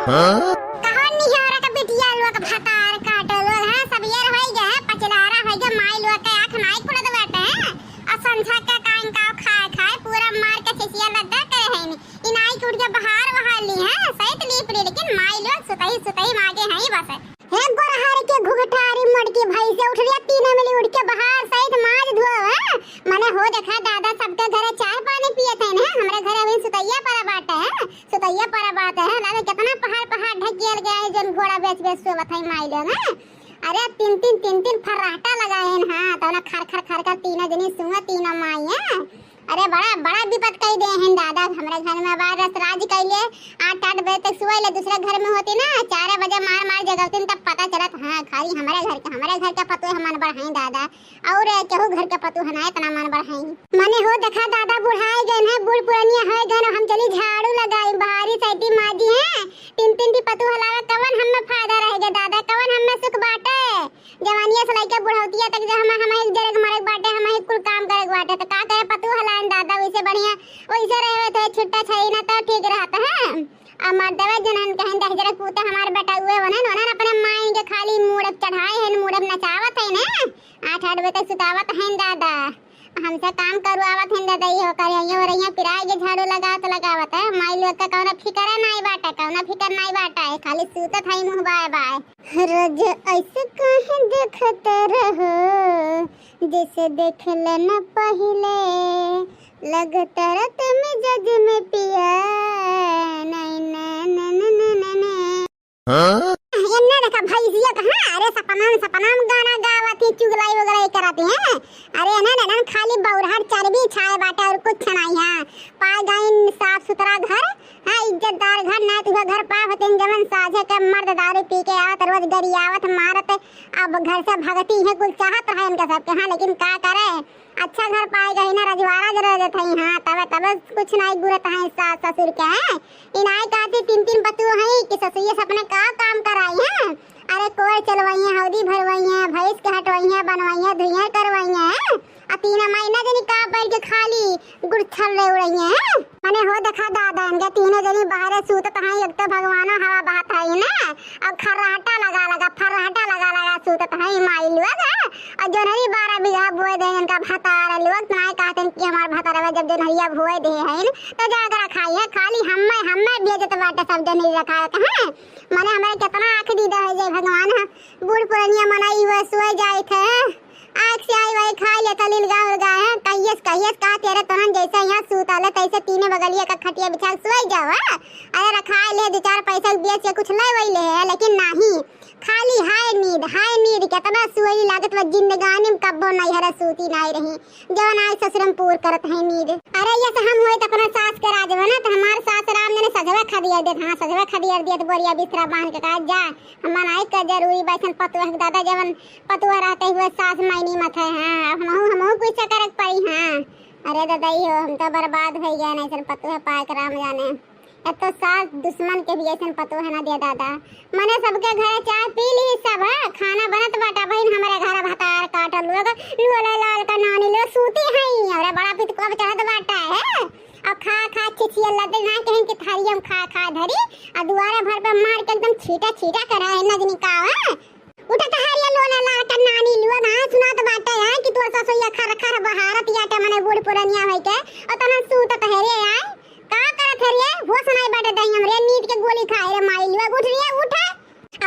कहां नहीं हो रहा का बिटिया लोग भातार काट लोग है सब ये रह गए पचलारा है जो माई लोग के आंख नाई खुलत बैठे हैं और संझा का कान का खाए खाए पूरा मार के चिचिया लगा करे है इनाई टूट के बाहर वहाली है सहित लीपड़ी लेकिन माई लोग सुतई मागे हैं बस है गोरहार के घुघटारी मड़की भाई से उठ रही तीनों मिली उड़ के बाहर सहित माज धो है माने हो देखा दादा सबके घरे चाय पानी पिए थे ना हमारे घरे अभी सुतैया पर बात है लागे कितना पहाड़ ढक गया है जन घोड़ा बेच सो बताई माई लोग हैं अरे तीन फर्राटा लगाए हैं हां तो ना खर तीनों जनी सुंगा तीनों माई है अरे बड़ा विपद कह दे हैं दादा हमारे घर में बार राज कैले 8 बजे तक सुबह दूसरे घर में होती ना 4 बजे मार जगवती तब पता चलत हां खाली हमारे घर का पतु है मन बढ़ाई दादा और केहू घर का पतु है ना इतना मन बढ़ाई माने हो देखा दादा बुढ़ाए गए हैं बूढ़ पुरानिया है गए हम चली झाड़ू लगाई बाहरी सैटी माजी है तीन पतु हलावे कवन हम में फायदा रहेगा दादा कवन हम में सुख बाटे जवानिया से लेके बुढ़ौतिया तक हम एक जरे मरे बाटे हम एक कुल काम करे बाटे तो का करे पतु हला दादा वैसे बढ़िया वैसे रहे थे छुट्टा छई ना तो ठीक रहता है अमर देवे जनन कहीं देख जरा पूते हमारे बेटा हुए वने नोना अपने माई के खाली मूड़प चढ़ाए हैं मूड़प नचावत है ना 8 बजे तक सुतावत है दादा हमसे काम करवावत है दादा ये कर ये और यहाँ पिराए के झाड़ू लगावत है माई लोग का कौन फिकर नहीं बाटा है खाली सूतत है मुंह बाय रोज ऐसे कहीं देखते रहो जैसे देख लेना पहले लगता रत में जज में पिया नहीं अन्ना देखा भैंसिया कहां अरे सपना गाना गावती चुगलाई वगैरह कराती हैं अरे ना खाली बौरहट चर्बी छाए बाटे और कुछ नहीं है पाए गई साफ सुथरा घर हां इज्जतदार घर ना तुझे घर पा होते जवन साझे के मर्द दारू पी के आवत रोज गरियावत मारत अब घर से भगती है कुल चाहत है इनका सब के हां लेकिन का करे अच्छा घर पाए गई ना रजवाड़ा जरा देते हैं हां तब कुछ नहीं गुरत है सास ससुर के इनाई काती तीन बतू है कि ससुर अपने का काम कराई है अरे कोर चलवाई है हौदी भरवाई है भैंस के हटवाई है बनवाई है धुइयां करवाई है आ 3 महीना जनी का पर के खाली गुड़छल ले उड़ई है माने हो देखा दादा इनके तीनों जनी बाहर सूतत है एक तो भगवान हवा बहत है ना और फर्राटा लगा सूतत है माई लोग और जनरी 12 बीघा बोए दे इनका भतार लोग नहीं कहते कि हमार भतार जब जनरिया बोए दे है तो जाकर खाई है खाली हमें बेचत बाटे सब जनरी रखा है माने हमें कितना आंख दीदा है जय भगवान बूढ़ पुरानिया मनाई हुए सोए जाए थे आँख से आई वही खा ले तलिल गा है कहियस का तेरे तोहन जैसे यहाँ सूताले तैसे तीने बगलिया का खटिया बिछा सोई जाओ अरे रखा ले 2-4 पैसा बेच के कुछ ले वही ले लेकिन नहीं खाली हाय नींद कितना सोई लागत व जिंदगानी में कब्बो नहीं हरा सूती नहीं रही जवन आई ससुरम पूर करत है नींद अरे ये से हम होए त अपना सास के राजवा ना तो हमार सास राम ने सजवा खदिया दे हां सजवा खदिया दे तो बोरिया बिस्तरा बांध के कहा जा हमन आई का जरूरी बैठन पतुआ दादा जवन पतुआ रहते हुए सास मायनी मत है हां हम कुछ करक पड़ी हां अरे दादा यो हम तो बर्बाद हो गए नहीं सन पतुआ पाए के राम जाने तो सास दुश्मन के भी ऐसा पतो है ना दे दादा मने सबके घर चाय पी ली सब है खाना बनत बाटा बहन हमारे घर भतार काटल लोग लोला लाल का नानी लोग सूती है अरे बड़ा पित को चढ़त बाटा है और खा चिचिया लदे ना कहीं कि थारी हम खा धरी और दुआरे भर पे मार के एकदम छीटा करा है नजनी का उठा तहारिया लोला लाल का नानी लोग ना सुनात बाटा है कि तू ससुया खर बहारत याटे मने बूढ़ पुरानिया होई के और तना सूतत है रे यार का करत है रे वो सुनाई बाटे दई हमरे नींद के गोली खाए रे माई लोग उठ रही है उठा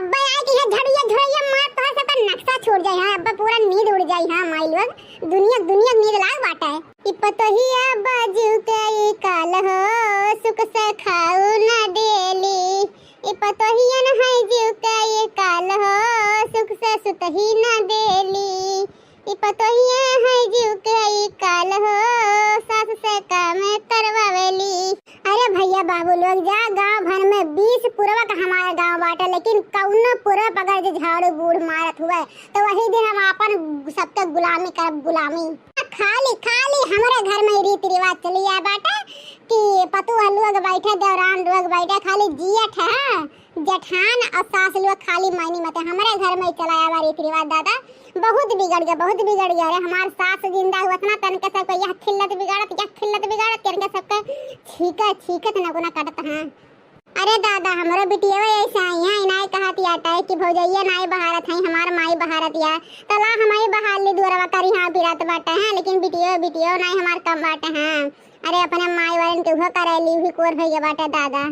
अब्बा आए कि झड़िया मार तो से पर नक्शा छोड़ जाए हां अब्बा पूरा नींद उड़ जाए हां माई लोग दुनिया नींद लाग बाटा है इपतहिया बाजू के काल हो सुख से खाऊ ना देली इपतहिया न है जीव के काल हो सुख से सुतही ना देली इपतहिया है जीव के काल हो सास से काम करवावेली अरे भैया बाबू लोग जा गांव भर में 20 पूर्वक हमारे गांव बाटे लेकिन कौनो पूर्व अगर जो झाड़ू बूढ़ मारत हुए तो वही दिन हम अपन सबके गुलामी करब गुलामी खाली हमारे घर में रीति रिवाज चली है बाटे कि पतुआ लोग बैठे देवरान लोग बैठे खाली जियत है जेठान और सास लोग खाली मायनी मत हमारे घर में चलाया हुआ रीति रिवाज दादा बहुत बिगड़ गया रे हमार सास जिंदा हुआ ना तन के सब यह खिल्लत बिगाड़त तन के सबके छीकत न गुना काटत हां अरे दादा हमारे बिटिया ऐसा आई है इनाय कहती आटा है कि भौजैया नाई बहारत है हमार माई बहारत या तला हमारी बहार ली दूरवा करी हां बिरात बाटे हैं लेकिन बिटिया बिटिया नाई हमार कम बाटे हैं। अरे अपने माई वालन के उह करेली भी कोर भैया बाटे दादा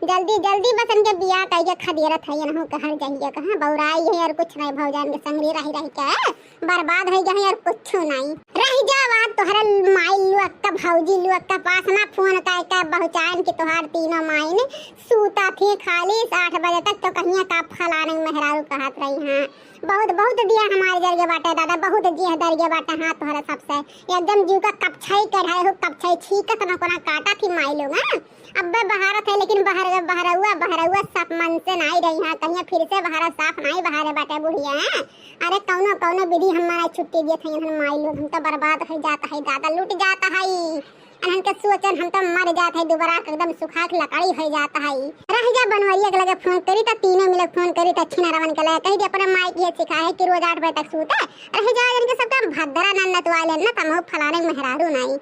जल्दी जल्दी बसन के बियाह कई के खदियरत है न कहर जाइए कहां बौराई है और कुछ नहीं भौजान के संगरी रही रही के बर्बाद हो गए और कुछ नहीं रह जा बात तोहरा माई लुअक्का भौजी लुअक्का पास ना फोन का पहुंचान के तोहार तीनों माई ने सूता थी खाली 8 बजे तक तो कहिया का फलाने मेहरारू कहत रही हां बहुत बहुत दिया हमारे जरगे बाटे दादा बहुत जी दरगे बाटे हां तोहरा सबसे एकदम जीव का कपछाई कढ़ाई हो कपछाई छीकत न कोना काटा थी माई लोग हां अब्बे बहारत है लेकिन बहरउआ साफ मन से नहीं रही हां कहिया फिर से बहारा साफ नहीं बहारे बाटे बुढ़िया हैं। अरे कौनो कौनो विधि हमारा छुट्टी दिए थे हम माई लोग हम तो बर्बाद हो जाता है दादा लूट जाता है अनहन के सोचन हम तो मर जाते है दोबारा एकदम सुखा के लकड़ी हो जाता है। रह जा बनवरिया के लगे फोन करी तो तीनों मिले फोन करी तो छिना रवन के लगे कही दे अपने माई की सिखाए कि रोज 8 बजे तक सोते रह जा इनके सब भद्रा नन्नत वाले ना तमो फलाने मेहरारू नहीं।